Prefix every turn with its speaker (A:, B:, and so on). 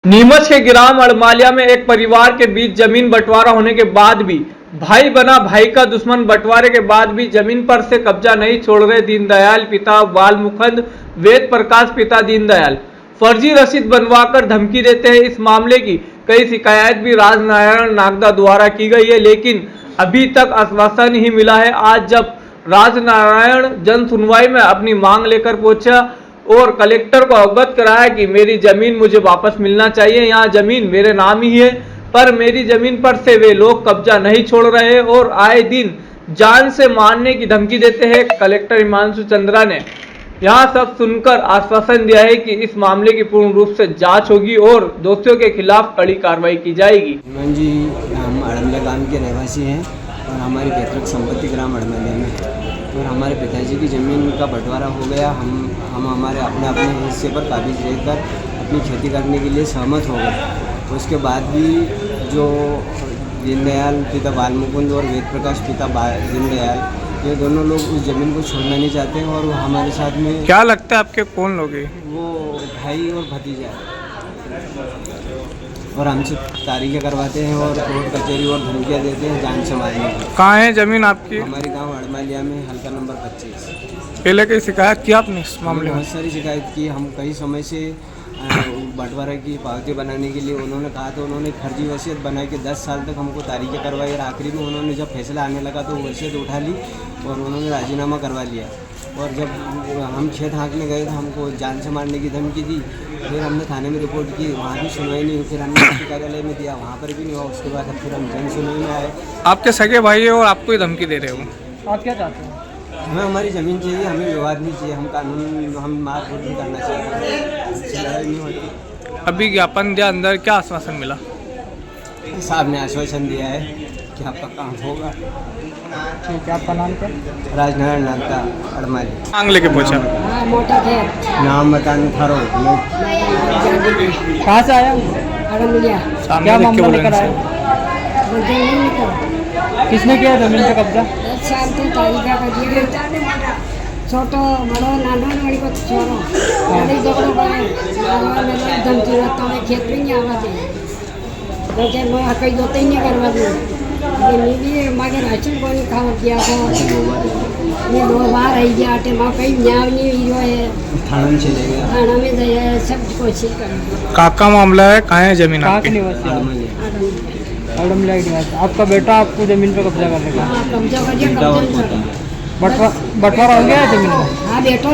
A: नीमच के ग्राम अड़मालिया में एक परिवार के बीच जमीन बंटवारा होने के बाद भी भाई बना भाई का दुश्मन। बंटवारे के बाद भी जमीन पर से कब्जा नहीं छोड़ रहे दीनदयाल पिता बालमुकुंद वेद प्रकाश पिता दीनदयाल। फर्जी रसीद बनवाकर धमकी देते हैं। इस मामले की कई शिकायत भी राजनारायण नागदा द्वारा की गई है, लेकिन अभी तक आश्वासन ही मिला है। आज जब राजनारायण जन सुनवाई में अपनी मांग लेकर पहुंचा और कलेक्टर को अवगत कराया कि मेरी जमीन मुझे वापस मिलना चाहिए, यहाँ जमीन मेरे नाम ही है, पर मेरी जमीन पर से वे लोग कब्जा नहीं छोड़ रहे और आए दिन जान से मारने की धमकी देते हैं। कलेक्टर हिमांशु चंद्रा ने यहाँ सब सुनकर आश्वासन दिया है कि इस मामले की पूर्ण रूप से जांच होगी और दोषियों के खिलाफ कड़ी कार्रवाई की जाएगी।
B: जी, हम अड़मलिया गांव के रहवासी हैं और हमारी पैतृक संपत्ति ग्राम अड़मलिया में और हमारे पिताजी की ज़मीन का बंटवारा हो गया। हम हमारे अपने हिस्से पर काबिज रहकर अपनी खेती करने के लिए सहमत हो गए। उसके बाद भी जो दीनदयाल पिता बालमुकुंद और वेद प्रकाश पिता दीनदयाल, ये दोनों लोग उस ज़मीन को छोड़ना नहीं चाहते हैं और वो हमारे साथ में।
A: क्या लगता है आपके कौन लोग हैं?
B: वो भाई और भतीजा है और हमसे तारीखें करवाते हैं और कोर्ट कचहरी और धमकियाँ देते हैं जान से मारने की।
A: कहाँ है जमीन आपकी?
B: हमारे गांव अड़मालिया में, हल्का नंबर 25।
A: पहले कई शिकायत की आपने इस मामले में?
B: बहुत सारी शिकायत की। हम कई समय से बंटवारा की पावती बनाने के लिए उन्होंने कहा, तो उन्होंने फर्जी वसीयत बना के 10 साल तक हमको तारीखें करवाई और आखिरी में उन्होंने जब फैसला आने लगा तो वसीयत उठा ली और उन्होंने राजीनामा करवा लिया। और जब हम खेत हाँकने गए तो हमको जान से मारने की धमकी दी। फिर हमने थाने में रिपोर्ट की, वहाँ भी सुनवाई नहीं हुई। फिर हमने एसपी कार्यालय में दिया, वहाँ पर भी नहीं हुआ। उसके बाद फिर हम जन सुनवाई में आए।
A: आपके सगे भाई है और आपको ही धमकी दे रहे हो, आप क्या चाहते हो?
B: हमें हमारी ज़मीन चाहिए, हमें विवाद नहीं चाहिए। हम कानून हम मारपीट नहीं करना चाहते हैं, लड़ाई नहीं होती।
A: अभी ज्ञापन दिया, अंदर क्या आश्वासन मिला?
B: साहब ने आश्वासन दिया है कि आपका काम होगा।
A: ठीक है, आपका नाम क्या?
B: राजनारायण नागदा, अड़माली।
A: मांग लेके पहुँचा?
C: मोटा थे।
B: नाम बताने थारो
A: कहाँ से आया?
C: अड़मलिया।
A: क्या मामला लेकर आया? किसने किया जमीन का कब्जा?
C: 10 साल तो तारीखा का दिया छोटो बड़ो नानो वाली को छोड़ो गाड़ी झगड़ो करे मेरे धमकी रहता है। खेत में नहीं आवा दे क्योंकि मैं कहीं जोते ही नहीं करवा दूँ। ये नीली मागे राशन को नहीं खावा किया को ये 2 बार आई गया आटे माँ कहीं न्याय नहीं हुआ है।
B: थाना में चले गया,
C: थाना में गया, सब कोशिश कर।
A: काका मामला है, कहाँ है जमीन आपकी? आपका बेटा आपको जमीन पे कब्जा करने का?
C: कब्जा कर दिया।
A: बंटवारा हो गया है जमीन का?
C: हाँ बेटो